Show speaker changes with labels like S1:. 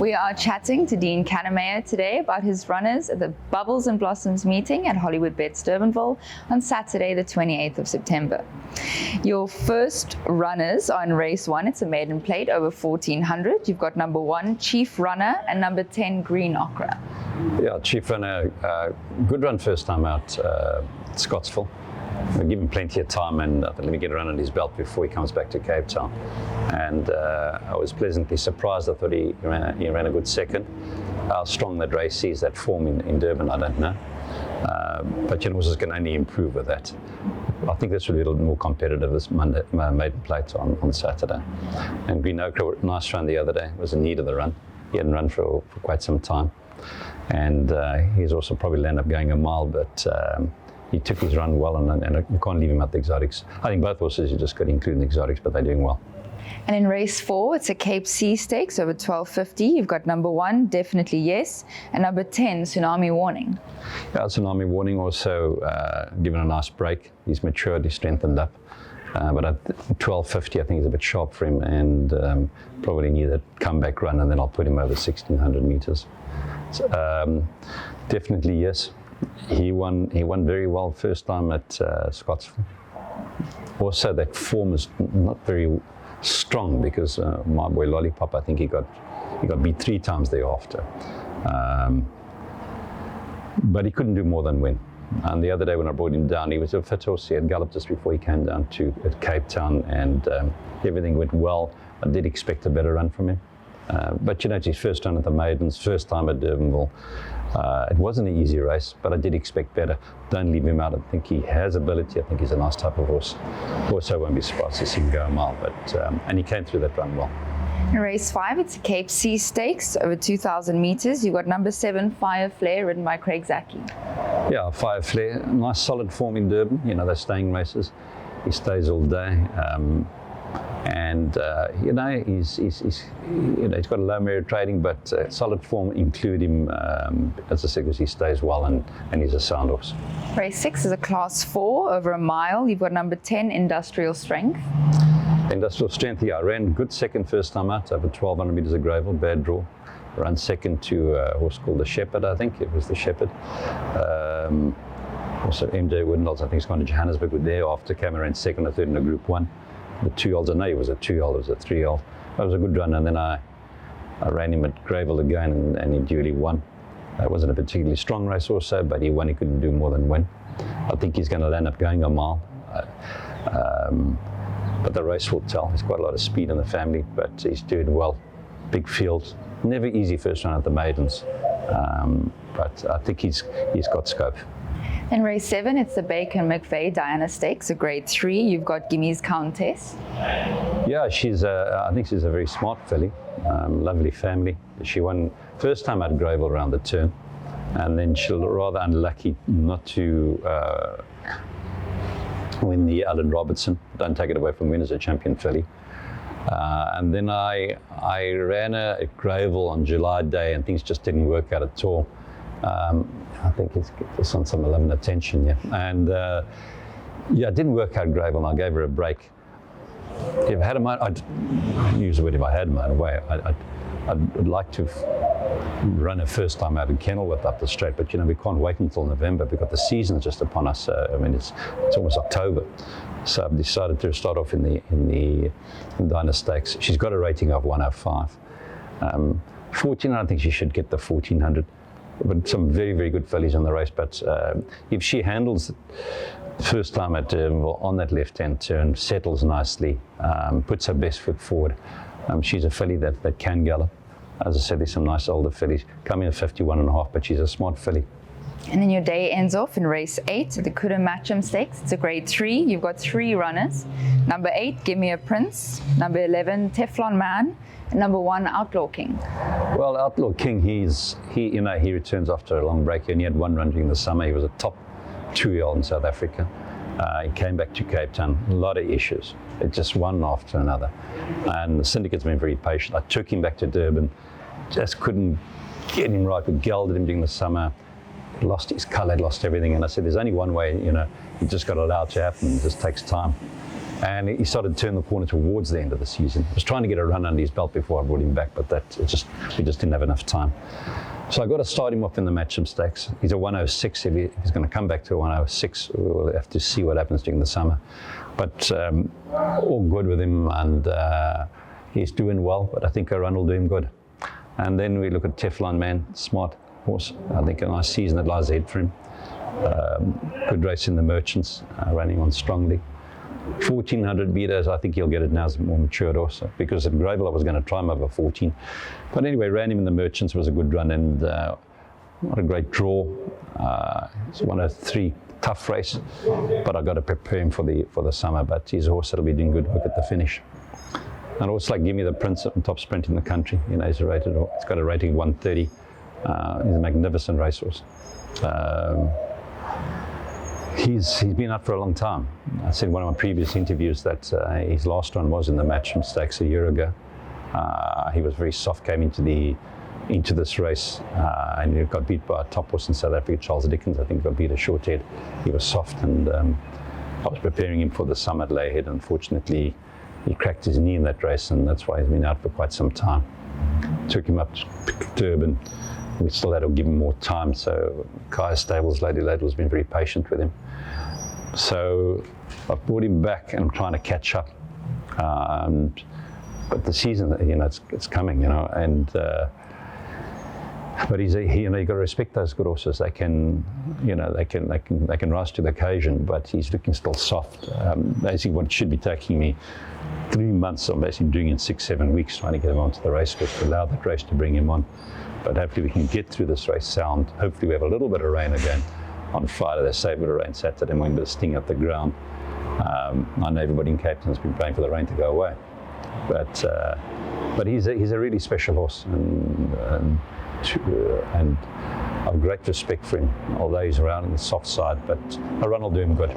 S1: We are chatting to Dean Kannemeyer today about his runners at the Bubbles and Blossoms meeting at Hollywood Bet Durbanville on Saturday, the 28th of September. Your first runners are in race 1. It's a maiden plate over 1400. You've got number 1, Chief Runner, and number 10, Green Ochre.
S2: Yeah, Chief Runner, good run first time out, Scottsville. We give him plenty of time, and let me get a run on his belt before he comes back to Cape Town. And I was pleasantly surprised. I thought he ran a good second. How strong that race is, that form in Durban, I don't know. But horses can only improve with that. I think this will be a little bit more competitive this maiden plate on Saturday. And Green Ochre, nice run the other day. It was in need of the run. He hadn't run for quite some time. And he's also probably end up going a mile, but he took his run well, and you can't leave him at the exotics. I think both horses you just got to include in the exotics, but they're doing well.
S1: And in race 4, it's a Cape Sea Stakes over 1250. You've got number 1, Definitely Yes, and number 10, Tsunami Warning.
S2: Yeah, Tsunami Warning also given a nice break. He's matured, he's strengthened up. But at 1250, I think is a bit sharp for him, and probably need a comeback run, and then I'll put him over 1600 meters. So, Definitely Yes. He won very well first time at Scottsville. Also, that form is not very strong because my boy Lollipop, I think he got beat 3 times thereafter. But he couldn't do more than win. And the other day when I brought him down, he was a fit horse. He had galloped just before he came down at Cape Town, and everything went well. I did expect a better run from him. But it's his first run at the Maidens, first time at Durbanville. It wasn't an easy race, but I did expect better. Don't leave him out. I think he has ability. I think he's a nice type of horse. Also, won't be surprised to see him go a mile, but and he came through that run well.
S1: In race 5, it's a Cape Sea Stakes over 2,000 meters. You've got number 7, Fire Flare, ridden by Craig Zaki.
S2: Yeah, Fire Flare, nice solid form in Durban. They're staying races. He stays all day. And he's got a low merit trading, but solid form include him, as I said, because he stays well and he's a sound horse.
S1: Race 6 is a class 4 over a mile. You've got number 10, Industrial Strength.
S2: Industrial Strength, yeah, I ran good second first time out, over 1200 meters of gravel, bad draw. Ran second to a horse called the Shepherd, I think it was the Shepherd. Also MJ Windels, I think he's gone to Johannesburg with there after Cameron second or third in a Group 1. The 2-year-olds, I know he was a 2-year-old, it was a 3-year-old. That was a good run, and then I ran him at Gravel again, and he duly won. It wasn't a particularly strong race also, but he won. He couldn't do more than win. I think he's going to end up going a mile. But the race will tell. He's got a lot of speed in the family, but he's doing well. Big field. Never easy first run at the Maidens, but I think he's got scope.
S1: In race 7, it's the Baker McVeigh Diana Stakes, a grade 3. You've got Gimme's Countess. Yeah,
S2: I think she's a very smart filly. Lovely family. She won first time at Gravel around the turn, and then she's rather unlucky not to win the Alan Robertson. Don't take it away from winners, a champion filly. And then I ran her at Gravel on July Day, and things just didn't work out at all. I think it's on some 11 attention, yeah. And it didn't work out Gravel, and I gave her a break. If I had I'd use the word if I had my own way. I'd like to run a first time out in Kenilworth up the straight, but we can't wait until November because the season's just upon us. It's almost October, so I've decided to start off in the Diana Stakes. She's got a rating of 105. 1400, I think she should get the 1400. But some very, very good fillies in the race. But if she handles the first time at on that left-hand turn, settles nicely, puts her best foot forward, she's a filly that can gallop. As I said, there's some nice older fillies. Coming at 51.5, but she's a smart filly.
S1: And then your day ends off in race 8 at the Matcham Stakes. It's a grade 3. You've got 3 runners. Number 8, Give Me a Prince. Number 11, Teflon Man. And number 1, Outlaw King.
S2: Well, Outlaw King, he returns after a long break. He only had 1 run during the summer. He was a top 2-year-old in South Africa. He came back to Cape Town. A lot of issues. It just one after another. And the syndicate's been very patient. I took him back to Durban. Just couldn't get him right. We gelded him during the summer. Lost his colour, lost everything. And I said, there's only one way, you just got to allow it to happen. It just takes time. And he started to turn the corner towards the end of the season. I was trying to get a run under his belt before I brought him back, but we just didn't have enough time. So I got to start him off in the Matcham Stakes. He's a 106. If he's going to come back to a 106, we'll have to see what happens during the summer. But all good with him, and he's doing well, but I think a run will do him good. And then we look at Teflon Man, smart horse. I think a nice season that lies ahead for him. Good race in the Merchants, running on strongly. 1400 meters, I think he'll get it now as a more matured horse. Because at Gravel I was going to try him over 14. But anyway, ran him in the Merchants, was a good run, and not a great draw. It's 103, tough race, but I've got to prepare him for the summer. But he's a horse that'll be doing good work at the finish. And also like Gimme the Prince, top sprint in the country. You know, he's got a rating of 130. He's a magnificent racehorse. He's been out for a long time. I said in one of my previous interviews that his last run was in the Matcham Stakes a year ago. He was very soft, came into this race, and he got beat by a top horse in South Africa, Charles Dickens. I think got beat a short head. He was soft, and I was preparing him for the Summit Layhead. Unfortunately, he cracked his knee in that race, and that's why he's been out for quite some time. Took him up to Durban. We still had to give him more time, so Kaya Stables, Lady Ladle, has been very patient with him. So I've brought him back and I'm trying to catch up. But the season, you know, it's coming, you know, and but you know, you got to respect those good horses. They can, you know, they can rise to the occasion. But he's looking still soft. Basically, what should be taking me 3 months, I'm basically doing in 6-7 weeks, trying to get him onto the race course to allow that race to bring him on. But hopefully we can get through this race sound. Hopefully we have a little bit of rain again on Friday. They say a bit of rain Saturday, and we're going to sting up the ground. I know everybody in Cape Town's been praying for the rain to go away. But he's a really special horse, and I have great respect for him, although he's around on the soft side, but a run will do him good.